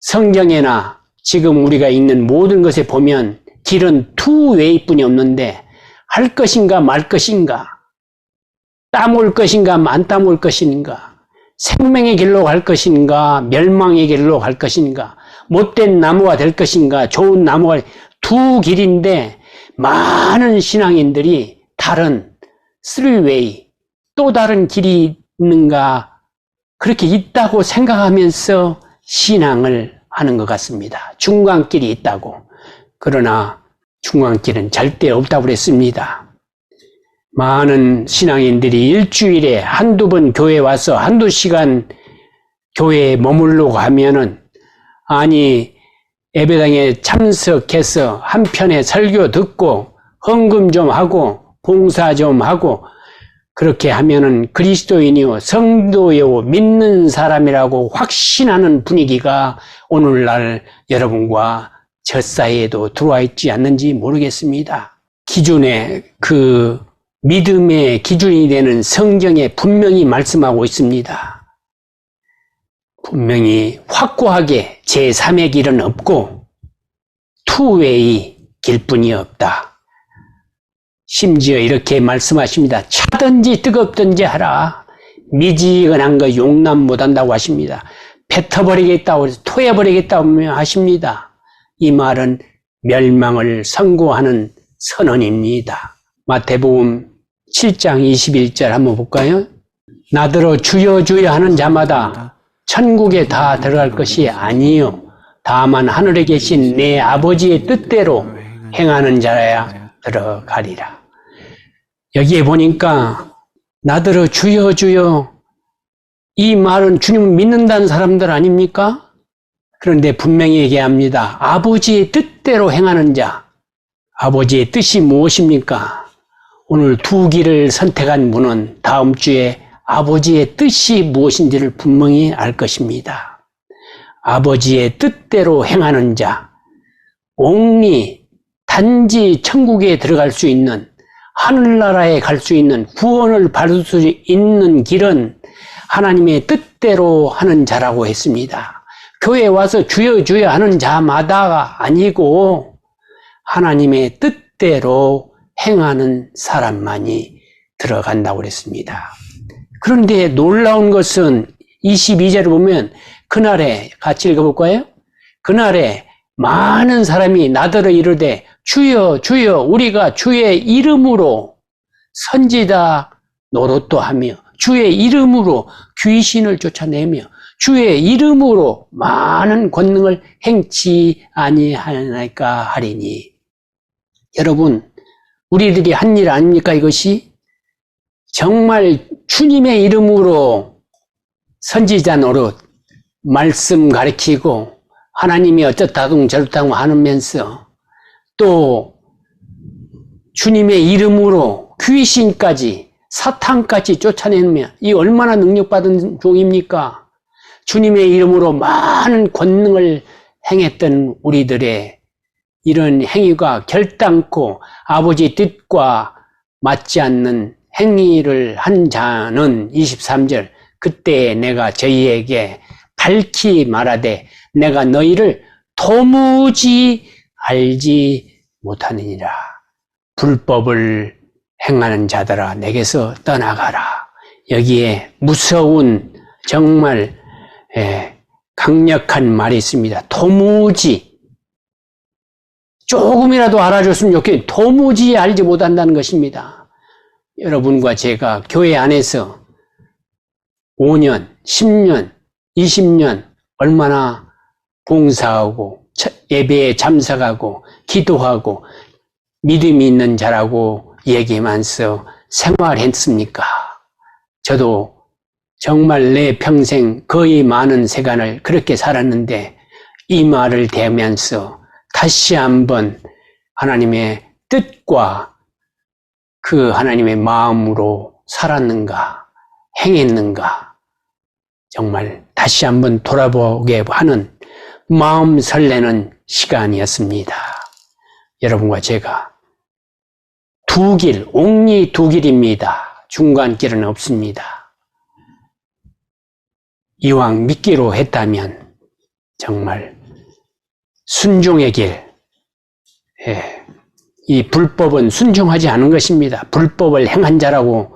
성경에나 지금 우리가 읽는 모든 것에 보면 길은 투 웨이뿐이 없는데 할 것인가 말 것인가, 따올 것인가 안 따올 것인가, 생명의 길로 갈 것인가 멸망의 길로 갈 것인가, 못된 나무가 될 것인가 좋은 나무가, 두 길인데 많은 신앙인들이 다른 쓰리웨이, 또 다른 길이 있는가 그렇게 있다고 생각하면서 신앙을 하는 것 같습니다. 중간길이 있다고. 그러나 중간길은 절대 없다고 그랬습니다. 많은 신앙인들이 일주일에 한두 번 교회에 와서 한두 시간 교회에 머물려고 하면은, 아니 예배당에 참석해서 한편에 설교 듣고 헌금 좀 하고 봉사 좀 하고 그렇게 하면은 그리스도인이요 성도요 믿는 사람이라고 확신하는 분위기가 오늘날 여러분과 저 사이에도 들어와 있지 않는지 모르겠습니다. 기준에 그 믿음의 기준이 되는 성경에 분명히 말씀하고 있습니다. 분명히 확고하게 제3의 길은 없고 투웨이 길뿐이 없다. 심지어 이렇게 말씀하십니다. 차든지 뜨겁든지 하라. 미지근한 거 용납 못한다고 하십니다. 뱉어버리겠다고 토해버리겠다고 하십니다. 이 말은 멸망을 선고하는 선언입니다. 마태복음 7장 21절 한번 볼까요? 나더러 주여 주여 하는 자마다 천국에 다 들어갈 것이 아니요 다만 하늘에 계신 내 아버지의 뜻대로 행하는 자라야 들어가리라. 여기에 보니까 나더러 주여 주여, 이 말은 주님을 믿는다는 사람들 아닙니까? 그런데 분명히 얘기합니다. 아버지의 뜻대로 행하는 자. 아버지의 뜻이 무엇입니까? 오늘 두 길을 선택한 분은 다음 주에 아버지의 뜻이 무엇인지를 분명히 알 것입니다. 아버지의 뜻대로 행하는 자, 옹리 단지 천국에 들어갈 수 있는, 하늘나라에 갈 수 있는, 구원을 받을 수 있는 길은 하나님의 뜻대로 하는 자라고 했습니다. 교회에 와서 주여 주여 하는 자마다가 아니고 하나님의 뜻대로 행하는 사람만이 들어간다고 그랬습니다. 그런데 놀라운 것은 22절을 보면 그날에 같이 읽어볼까요? 그날에 많은 사람이 나더러 이르되 주여 주여 우리가 주의 이름으로 선지자 노릇도 하며 주의 이름으로 귀신을 쫓아내며 주의 이름으로 많은 권능을 행치 아니하나이까 하리니. 여러분, 우리들이 한 일 아닙니까 이것이? 정말 주님의 이름으로 선지자 노릇, 말씀 가르치고 하나님이 어쩌다둥 저쩌다둥 하면서 또 주님의 이름으로 귀신까지 사탄까지 쫓아내며 이 얼마나 능력받은 종입니까? 주님의 이름으로 많은 권능을 행했던 우리들의 이런 행위가 결단코 아버지 뜻과 맞지 않는 행위를 한 자는 23절 그때 내가 저희에게 밝히 말하되 내가 너희를 도무지 알지 못하느니라. 불법을 행하는 자들아 내게서 떠나가라. 여기에 무서운 정말 강력한 말이 있습니다. 도무지 조금이라도 알아줬으면 좋겠는데 도무지 알지 못한다는 것입니다. 여러분과 제가 교회 안에서 5년, 10년, 20년 얼마나 봉사하고 예배에 참석하고 기도하고 믿음이 있는 자라고 얘기하면서 생활했습니까? 저도 정말 내 평생 거의 많은 세간을 그렇게 살았는데 이 말을 대면서 다시 한번 하나님의 뜻과 그 하나님의 마음으로 살았는가, 행했는가, 정말 다시 한번 돌아보게 하는 마음 설레는 시간이었습니다. 여러분과 제가 두 길, 옹리 두 길입니다. 중간길은 없습니다. 이왕 믿기로 했다면 정말 순종의 길, 이 불법은 순종하지 않은 것입니다. 불법을 행한 자라고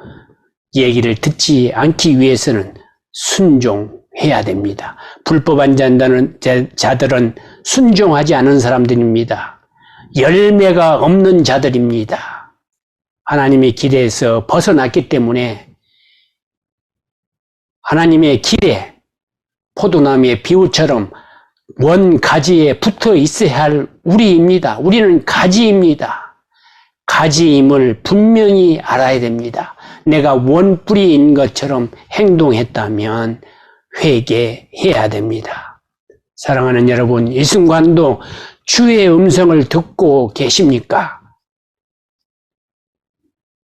얘기를 듣지 않기 위해서는 순종해야 됩니다. 불법한 자들은 순종하지 않은 사람들입니다. 열매가 없는 자들입니다. 하나님의 길에서 벗어났기 때문에 하나님의 길에 포도나무의 비유처럼 원 가지에 붙어 있어야 할 우리입니다. 우리는 가지입니다. 가지임을 분명히 알아야 됩니다. 내가 원뿌리인 것처럼 행동했다면 회개해야 됩니다. 사랑하는 여러분, 이 순간도 주의 음성을 듣고 계십니까?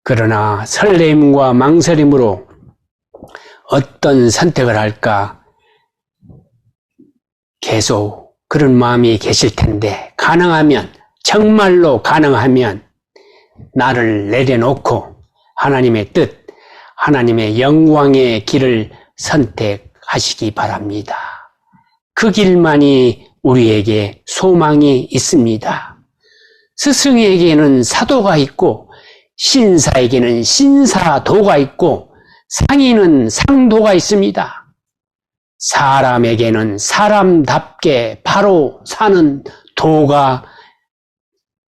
그러나 설렘과 망설임으로 어떤 선택을 할까 계속 그런 마음이 계실 텐데 가능하면 정말로 가능하면 나를 내려놓고 하나님의 뜻, 하나님의 영광의 길을 선택하시기 바랍니다. 그 길만이 우리에게 소망이 있습니다. 스승에게는 사도가 있고 신사에게는 신사도가 있고 상인은 상도가 있습니다. 사람에게는 사람답게 바로 사는 도가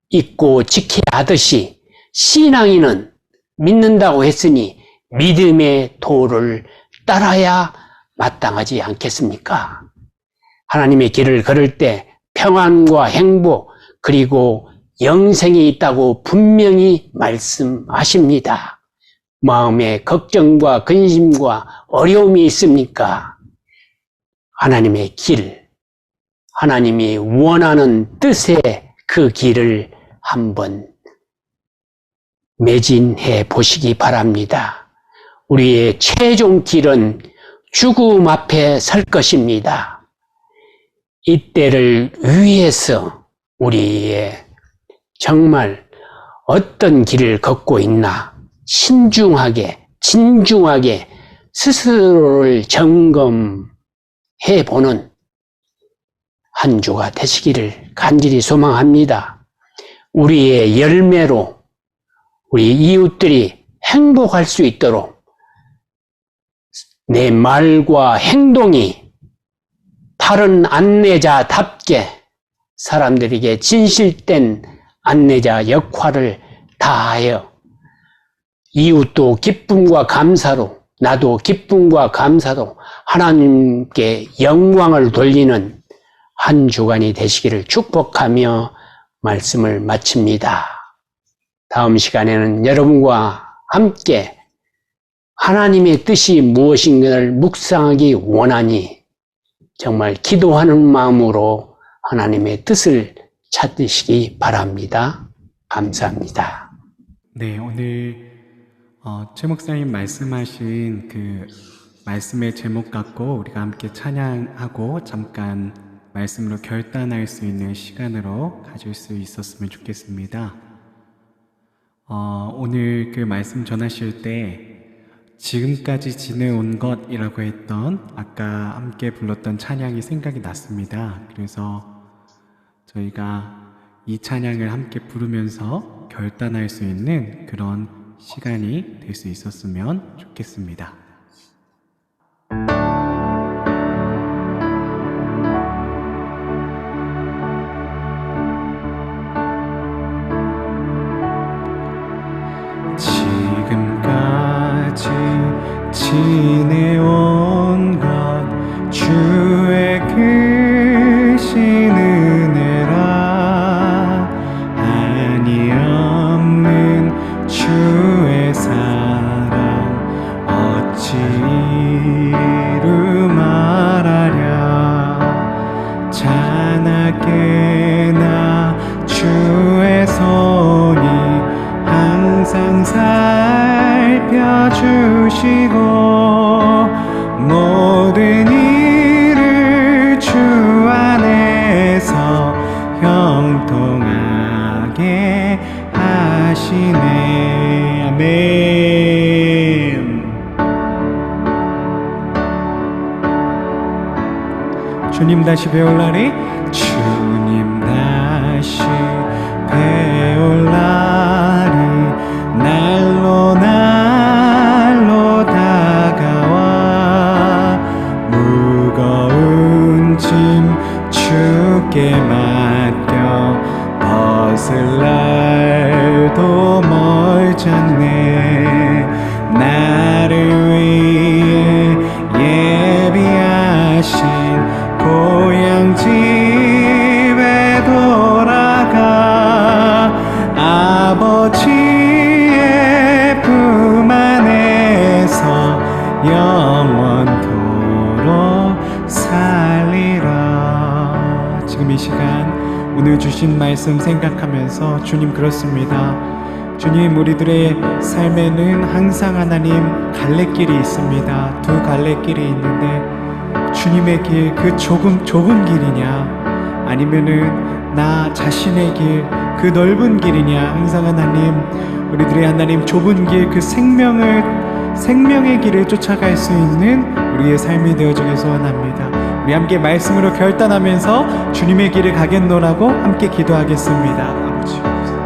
있고 지켜야 하듯이 신앙인은 믿는다고 했으니 믿음의 도를 따라야 마땅하지 않겠습니까? 하나님의 길을 걸을 때 평안과 행복 그리고 영생이 있다고 분명히 말씀하십니다. 마음에 걱정과 근심과 어려움이 있습니까? 하나님의 길, 하나님이 원하는 뜻의 그 길을 한번 매진해 보시기 바랍니다. 우리의 최종 길은 죽음 앞에 설 것입니다. 이때를 위해서 우리의 정말 어떤 길을 걷고 있나 신중하게 진중하게 스스로를 점검해 보는 한 주가 되시기를 간절히 소망합니다. 우리의 열매로 우리 이웃들이 행복할 수 있도록 내 말과 행동이 바른 안내자답게 사람들에게 진실된 안내자 역할을 다하여 이웃도 기쁨과 감사로 나도 기쁨과 감사로 하나님께 영광을 돌리는 한 주간이 되시기를 축복하며 말씀을 마칩니다. 다음 시간에는 여러분과 함께 하나님의 뜻이 무엇인가를 묵상하기 원하니 정말 기도하는 마음으로 하나님의 뜻을 찾으시기 바랍니다. 감사합니다. 네, 오늘 최 목사님 말씀하신 그 말씀의 제목 갖고 우리가 함께 찬양하고 잠깐 말씀으로 결단할 수 있는 시간으로 가질 수 있었으면 좋겠습니다. 오늘 그 말씀 전하실 때 지금까지 지내온 것이라고 했던 아까 함께 불렀던 찬양이 생각이 났습니다. 그래서 저희가 이 찬양을 함께 부르면서 결단할 수 있는 그런 시간이 될 수 있었으면 좋겠습니다. 지금까지 지내온 것 주의 크신 은혜라 한이 없는 주의 사랑 어찌 이루 말하랴 자나깨나 주의 손이 항상 살펴주시고 모든 일을 주 안에서 형통하게 하시네. 아멘. 주님 다시 배울 날이 주님 다시 배울 날이 날로 날로 다가와 무거운 짐 주께 맡겨 벗을 날도 멀잖네. 나를 위해 예비하신 고향 집에 돌아가 아버지의 품 안에서 영원토록 살리라. 지금 이 시간 오늘 주신 말씀 생각하면서 주님 그렇습니다. 주님 우리들의 삶에는 항상 하나님 갈래길이 있습니다. 두 갈래길이 있는데 주님의 길 그 좁은 길이냐 아니면은 나 자신의 길 그 넓은 길이냐. 항상 하나님 우리들의 하나님 좁은 길 그 생명의 길을 쫓아갈 수 있는 우리의 삶이 되어주길 소원합니다. 우리 함께 말씀으로 결단하면서 주님의 길을 가겠노라고 함께 기도하겠습니다. 아버지 감사합니다.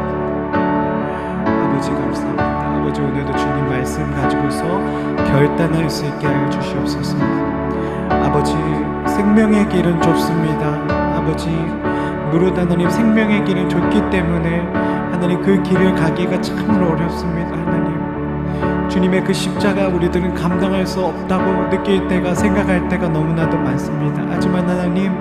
아버지 오늘도 주님 말씀 가지고서 결단할 수 있게 하여 주시옵소서. 아버지 생명의 길은 좁습니다. 아버지 무릇 하나님 생명의 길은 좁기 때문에 하나님 그 길을 가기가 참으로 어렵습니다. 하나님 주님의 그 십자가 우리들은 감당할 수 없다고 느낄 때가 생각할 때가 너무나도 많습니다. 하지만 하나님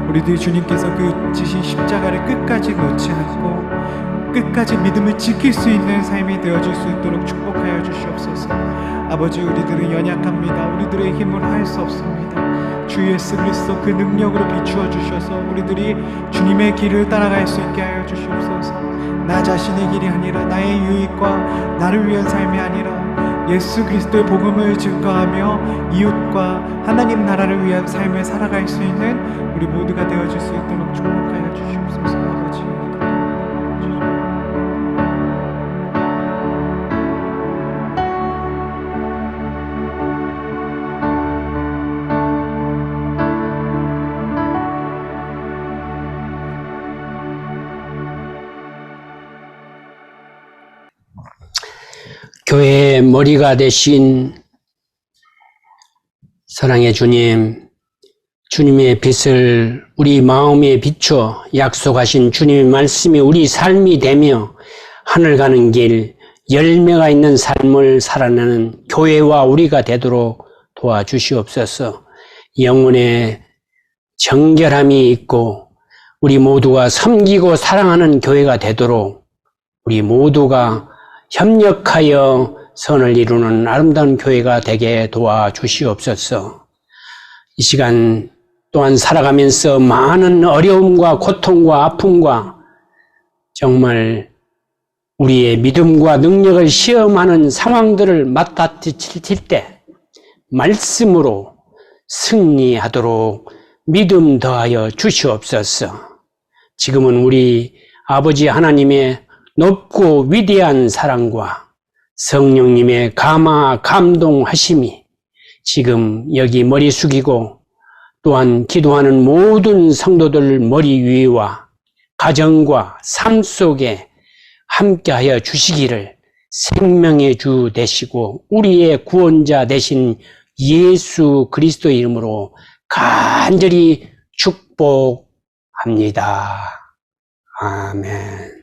우리들이 주님께서 그 지신 십자가를 끝까지 놓지 않고 끝까지 믿음을 지킬 수 있는 삶이 되어질 수 있도록 축복하여 주시옵소서. 아버지 우리들은 연약합니다. 우리들의 힘으로 할 수 없습니다. 주 예수 그리스도 그 능력으로 비추어 주셔서 우리들이 주님의 길을 따라갈 수 있게 하여 주시옵소서. 나 자신의 길이 아니라 나의 유익과 나를 위한 삶이 아니라 예수 그리스도의 복음을 증거하며 이웃과 하나님 나라를 위한 삶을 살아갈 수 있는 우리 모두가 되어줄 수 있도록 축복하여 주시옵소서. 아버지, 교회의 머리가 되신 사랑의 주님, 주님의 빛을 우리 마음에 비춰 약속하신 주님의 말씀이 우리 삶이 되며 하늘 가는 길, 열매가 있는 삶을 살아내는 교회와 우리가 되도록 도와주시옵소서. 영혼의 정결함이 있고 우리 모두가 섬기고 사랑하는 교회가 되도록 우리 모두가 협력하여 선을 이루는 아름다운 교회가 되게 도와주시옵소서. 이 시간 또한 살아가면서 많은 어려움과 고통과 아픔과 정말 우리의 믿음과 능력을 시험하는 상황들을 맞닥칠 때 말씀으로 승리하도록 믿음 더하여 주시옵소서. 지금은 우리 아버지 하나님의 높고 위대한 사랑과 성령님의 감동하심이 지금 여기 머리 숙이고 또한 기도하는 모든 성도들 머리 위와 가정과 삶 속에 함께하여 주시기를 생명의 주 되시고 우리의 구원자 되신 예수 그리스도의 이름으로 간절히 축복합니다. 아멘.